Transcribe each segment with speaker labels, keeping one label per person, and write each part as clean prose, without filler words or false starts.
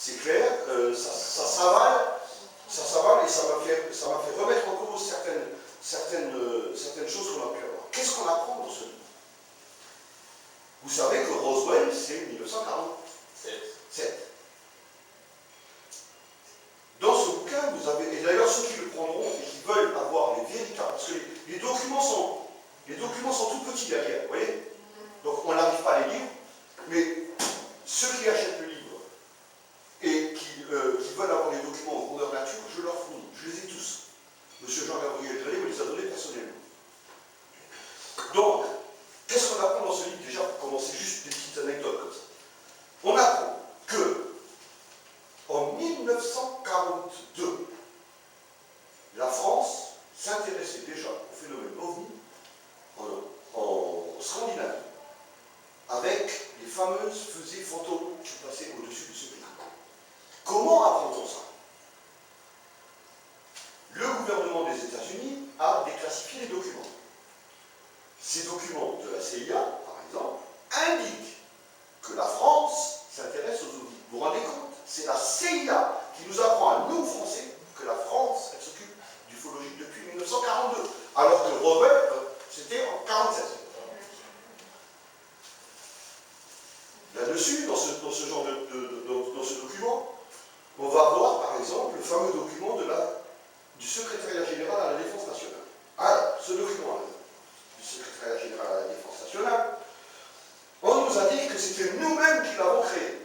Speaker 1: c'est clair, ça s'avale et ça m'a fait remettre en cause certaines choses qu'on a pu avoir. Qu'est-ce qu'on apprend dans ce livre? Vous savez que Roswell, c'est 1947. Dans ce bouquin, vous avez, et d'ailleurs ceux qui le prendront et qui veulent avoir les véritables, parce que les documents sont tout petits derrière, vous voyez? Donc on n'arrive pas à les lire, mais ceux qui achètent le livre et qui veulent avoir les documents en grandeur nature, je leur fournis, je les ai tous. Monsieur Jean-Gabriel Grellet me les a donnés personnellement. Donc, qu'est-ce qu'on apprend dans ce livre? Déjà, pour commencer, juste des petites anecdotes comme ça. On apprend que, en 1942, la France s'intéressait déjà au phénomène OVNI en Scandinavie, avec les fameuses fusées fantômes qui passaient au-dessus de ce pays. Comment apprend-on ça? Le gouvernement des États-Unis a déclassifié les documents. Ces documents de la CIA, par exemple, indiquent que la France s'intéresse aux OVNI. Vous vous rendez compte? C'est la CIA qui nous apprend à nous, Français, que la France, elle s'occupe d'ufologie depuis 1942, alors que Roswell, c'était en 1947. Là-dessus, dans ce genre dans ce document, on va voir, par exemple, le fameux document du secrétariat général à la Défense nationale. Alors, ce document du secrétariat général à la Défense nationale, on nous a dit que c'était nous-mêmes qui l'avons créé,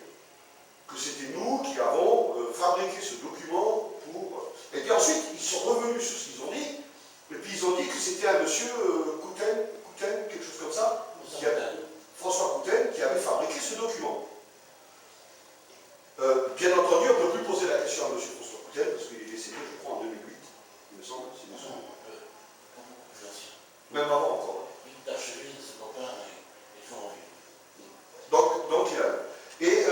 Speaker 1: que c'était nous qui avons fabriqué ce document pour... Et puis ensuite, ils sont revenus sur ce qu'ils ont dit, et puis ils ont dit que c'était un monsieur Couten, quelque chose comme ça, François Couten, qui avait fabriqué ce document. Bien entendu, on ne peut plus poser la question à M. François Couten, parce qu'il est décédé, je crois, en 2008, il me semble, c'est une somme. Même avant encore. Donc il a. Et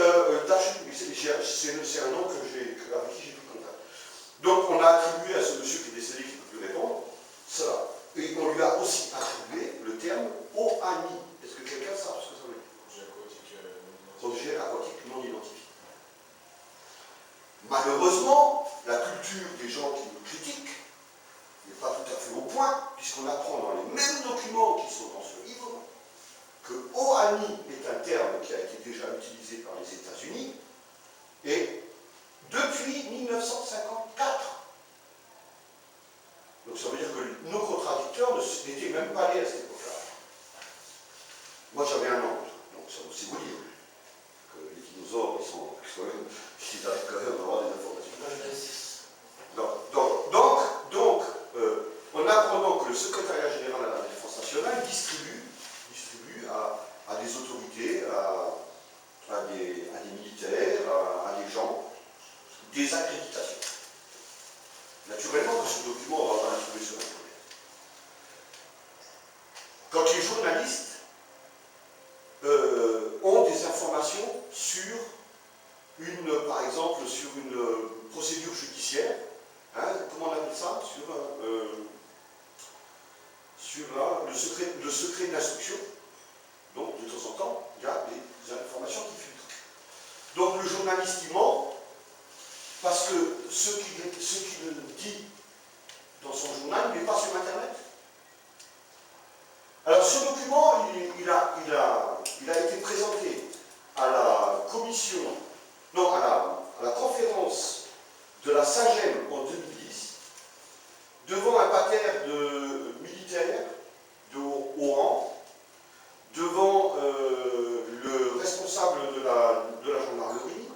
Speaker 1: c'est un nom avec qui j'ai pris contact. Donc on a attribué à ce monsieur qui est décédé, qui ne peut plus répondre, cela. Et on lui a aussi attribué le terme OANI. Est-ce que quelqu'un sait ce que ça veut dire? Objet aquatique non identifié. Malheureusement, la culture des gens qui nous critiquent n'est pas tout à fait au point, puisqu'on apprend dans les mêmes documents qui sont dans ce livre que OANI est un terme qui a été déjà utilisé par les États-Unis, et depuis 1954. Donc ça veut dire que nos contradicteurs n'étaient même pas nés à cette époque-là. Moi j'avais un oncle, donc ça c'est vous dire que les dinosaures, ils arrivent quand même à avoir des informations. Donc, on apprend donc que le secrétariat général à la Défense nationale distribue à des autorités, à des militaires, à des gens, des accréditations. Naturellement que ce document, on va pas le trouver sur Internet. Quand les journalistes ont des informations sur par exemple, sur une procédure judiciaire, hein, comment on appelle ça? Sur le secret d'instruction. Donc, de temps en temps, il y a des informations qui filtrent. Donc, le journaliste, il ment, parce que ce qu'il dit dans son journal n'est pas sur Internet. Alors, ce document, il a été présenté à la commission, non, à la conférence de la SAGEM en 2010, devant un parterre de militaires de haut rang, devant le responsable de la gendarmerie,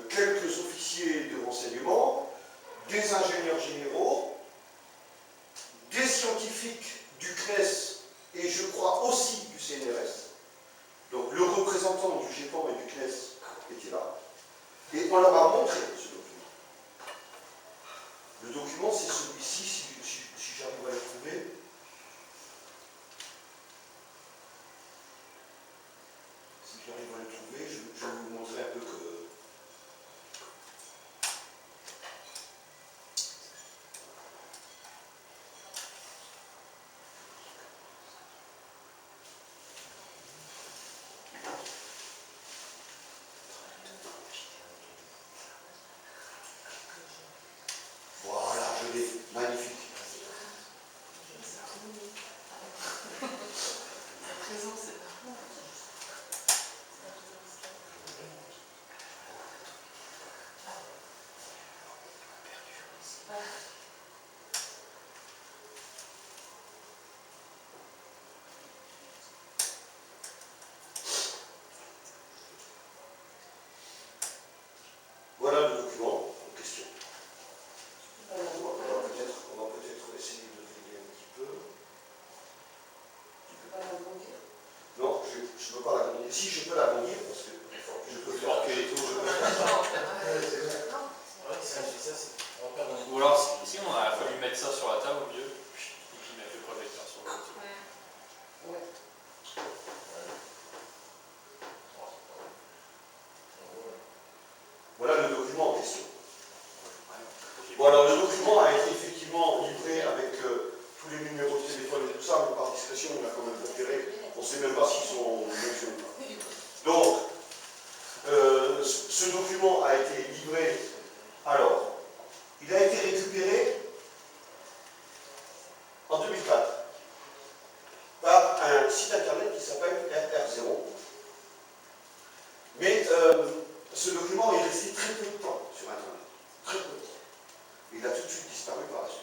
Speaker 1: quelques officiers de renseignement, des ingénieurs généraux, des scientifiques du CNES et je crois aussi du CNRS. Donc le représentant du GEPAN et du CNES était là. Et on leur a montré ce document. Le document, c'est celui-ci, si j'arrive à le trouver. Si j'arrive à le trouver, je vais vous montrer un peu que... ce document est resté très peu de temps sur Internet. Très peu de temps. Il a tout de suite disparu par la suite.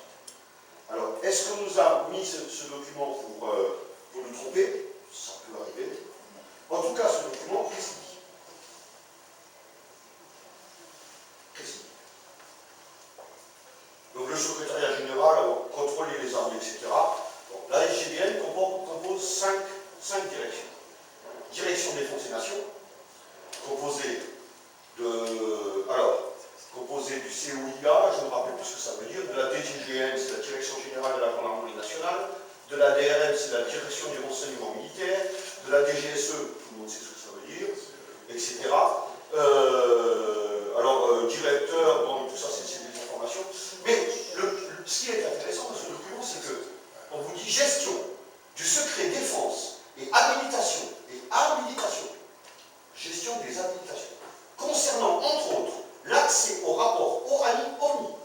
Speaker 1: Alors, est-ce qu'on nous a mis ce document pour nous tromper? Ça peut arriver. En tout cas, ce document, qu'est-ce qu'il dit? Qu'est-ce qu'il dit? Donc, le secrétariat général contrôle les armées, etc. Bon, la SGBN compose cinq directions. Direction Défense et Nation, composée du COIA, je ne me rappelle plus ce que ça veut dire, de la DGGN, c'est la Direction Générale de la Gendarmerie Nationale, de la DRM, c'est la Direction du Renseignement Militaire, de la DGSE, tout le monde sait ce que ça veut dire, etc. Directeur, bon, tout ça, c'est des informations. Mais ce qui est intéressant dans ce document, c'est qu'on vous dit gestion du secret défense et habilitation, gestion des habilitations, concernant, entre autres, l'accès au rapport OANI-ONI.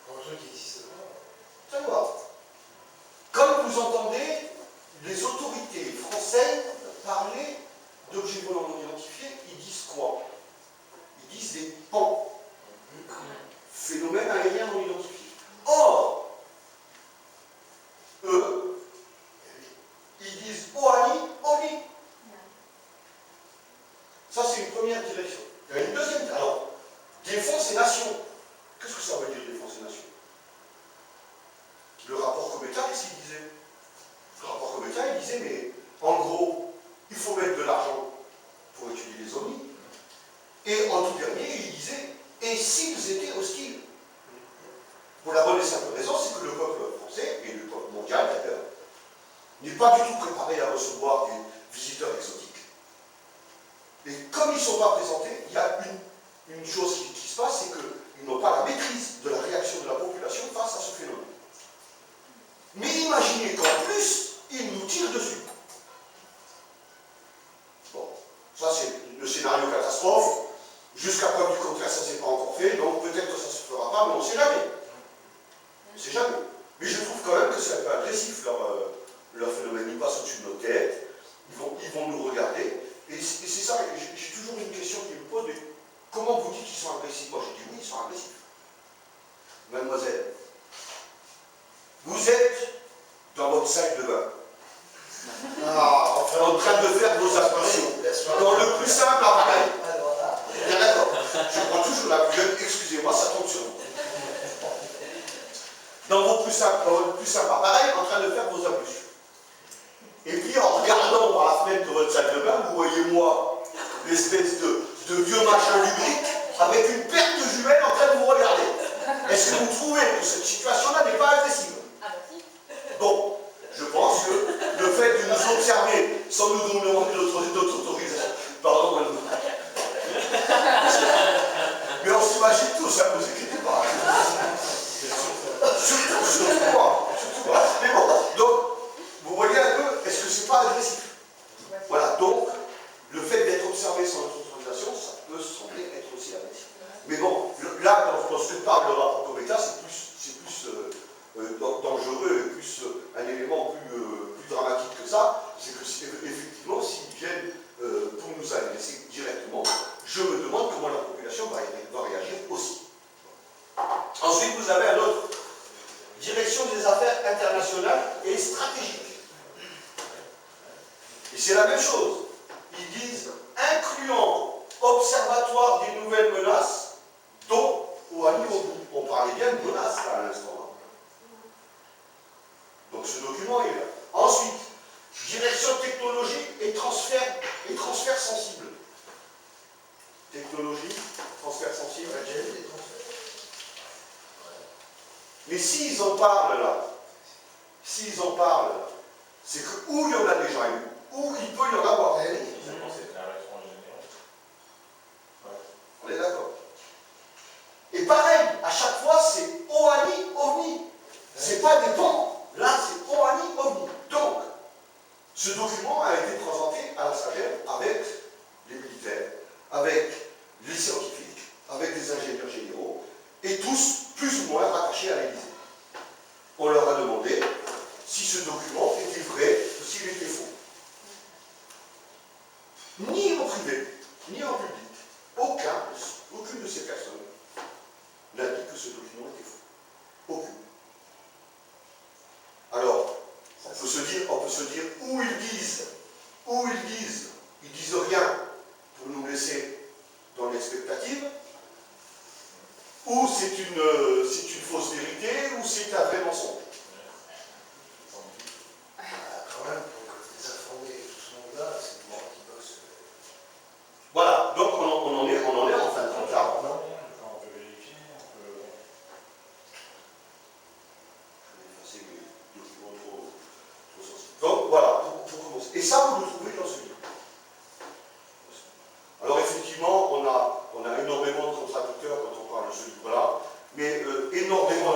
Speaker 2: Un truc qui existe pas.
Speaker 1: Ça va. Comme vous entendez les autorités françaises parler d'objets volants non identifiés, ils disent quoi? Ils disent des PAN, phénomènes aériens non identifiés. Or, eux, ils disent OANI-ONI. Ça, c'est une première direction. Il y a une deuxième. Alors, défense et nation. Qu'est-ce que ça veut dire, défense et nation? Le rapport Cometa, qu'est-ce qu'il disait? Le rapport Cometa, il disait, mais en gros, il faut mettre de l'argent pour étudier les ovnis. Et en tout dernier, il disait, et s'ils étaient hostiles? Pour la bonne et simple raison, c'est que le peuple français, et le peuple mondial d'ailleurs, n'est pas du tout préparé à recevoir des visiteurs exotiques. Et comme ils ne sont pas présentés, il y a une chose qui se passe, c'est qu'ils n'ont pas la maîtrise de la réaction de la population face à ce phénomène. Mais imaginez qu'en plus, ils nous tirent dessus. Bon, ça c'est le scénario catastrophe. Jusqu'à preuve du contraire, ça ne s'est pas encore fait, donc peut-être que ça ne se fera pas, mais on ne sait jamais. On ne sait jamais. Mais je trouve quand même que c'est un peu agressif leur phénomène. Ils passent au-dessus de nos têtes, ils vont nous regarder. Et c'est ça, j'ai toujours une question qui me pose, comment vous dites qu'ils sont agressifs? Moi je dis oui, ils sont agressifs. Mademoiselle, vous êtes dans votre salle de bain, en train de faire vos ablutions, dans le plus simple appareil. Bien d'accord, je prends toujours la plus jeune, excusez-moi, ça tombe sur vous. Dans votre plus simple appareil, en train de faire vos ablutions. Et puis en regardant par la fenêtre de votre salle de bain, vous voyez moi, l'espèce de vieux machin lubrique, avec une paire de jumelles en train de vous regarder. Est-ce que vous trouvez que cette situation-là n'est pas agressive?
Speaker 3: Ah bah si.
Speaker 1: Bon, je pense que le fait de nous observer sans nous demander notre autorisation, pardon, mais on s'imagine tous, hein, vous inquiétez pas. Surtout moi. Mais bon, donc, vous voyez un peu, est-ce que c'est pas agressif? Voilà, donc, le fait d'être observé sans notre autorisation, ça peut sembler être aussi agressif. Mais bon, là, dans ce que parle le rapport Cometa, c'est plus dangereux, et plus un élément plus dramatique que ça, c'est que effectivement, s'ils viennent pour nous agresser directement, je me demande comment la population va réagir aussi. Ensuite, vous avez un autre, direction des affaires internationales et stratégiques. Et c'est la même chose. Ils disent, incluant observatoire des nouvelles menaces, dont on parlait bien de menaces là, à l'instant. Donc ce document est là. Ensuite, direction technologie et transfert sensible. Technologie, transfert sensible. Mais s'ils en parlent là, c'est que où il y en a déjà eu, ou il peut y en avoir. On est d'accord. Et pareil, à chaque fois, c'est OANI, OVNI. C'est pas des ponts. Là, c'est OANI, OVNI. Donc, ce document a été présenté à la SAGEM avec les militaires, avec les scientifiques, avec les ingénieurs généraux, et tous plus ou moins rattachés à l'Élysée. On leur a demandé si ce document était vrai ou s'il était faux. privé, ni en public, aucune de ces personnes n'indique que ce document était faux. Aucune. Alors, on peut se dire où ils disent, ils disent rien pour nous laisser dans l'expectative, ou c'est une fausse vérité, ou c'est un vrai mensonge.
Speaker 2: Quand même, pour désinformer tout ce monde-là, c'est des gens qui bossent.
Speaker 1: Voilà, donc on en est en fin de compte là.
Speaker 3: On peut vérifier, on peut...
Speaker 1: Je vais effacer mes documents trop sensibles. Donc voilà, pour commencer. Et ça, vous le trouvez dans ce livre. Alors effectivement, on a énormément de contradicteurs quand on parle de ce livre-là, mais énormément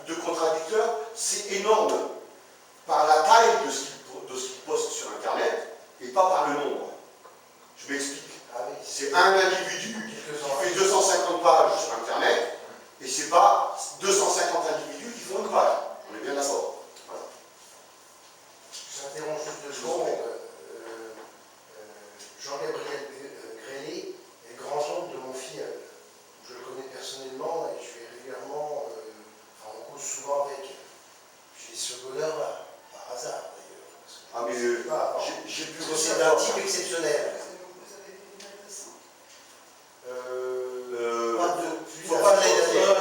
Speaker 1: de contradicteurs, c'est énorme par la taille de ce qu'ils postent sur Internet et pas par le nombre. Je m'explique.
Speaker 2: Ah oui.
Speaker 1: C'est un individu qui fait 250 pages sur Internet, et c'est pas 250 individus qui font une page. On est bien d'accord. Voilà.
Speaker 2: J'interromps juste 2 secondes. Jean-Gabriel Grélé est le grand oncle de mon filleul. Je le connais personnellement et je vais régulièrement, on cause souvent avec. J'ai ce bonheur-là, par hasard d'ailleurs.
Speaker 1: Ah mais j'ai pu
Speaker 2: C'est un type exceptionnel.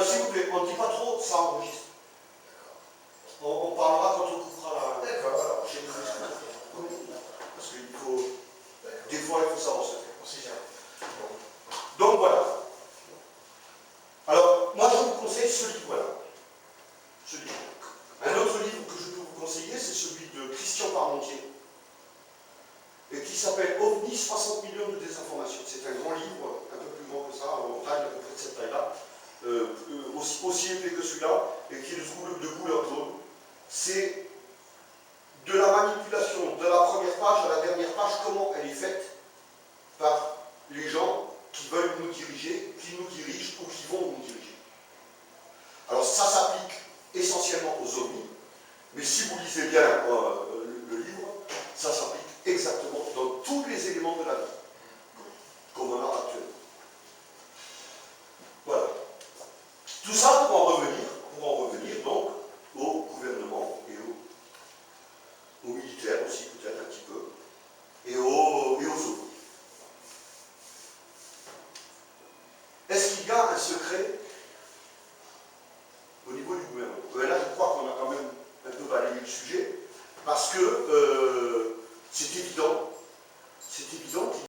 Speaker 1: S'il vous plaît, on ne dit pas trop, ça enregistre. On parlera quand on coupera la...
Speaker 2: D'accord.
Speaker 1: Parce qu'il faut... Des fois, il faut savoir se faire.
Speaker 2: On sait jamais.
Speaker 1: Donc voilà. Alors, moi je vous conseille ce livre-là. Ce livre. Un autre livre que je peux vous conseiller, c'est celui de Christian Parmentier, et qui s'appelle OVNI, 60 millions de désinformation. C'est un grand livre, un peu plus grand que ça, en taille, à peu près de cette taille-là, aussi épais que celui-là, et qui est de couleur jaune. C'est de la manipulation de la première page à la dernière page, comment elle est faite par les gens qui veulent nous diriger, qui nous dirigent ou qui vont nous diriger. Alors ça s'applique essentiellement aux ovnis, mais si vous lisez bien le livre, ça s'applique exactement dans tous les éléments de la vie, comme on a actuellement. Voilà. Tout ça pour en revenir donc au gouvernement et aux militaires aussi, peut-être un petit peu, et aux ovnis. Est-ce qu'il y a un secret au niveau du gouvernement? Là, je crois qu'on a quand même un peu balayé le sujet, parce que c'est évident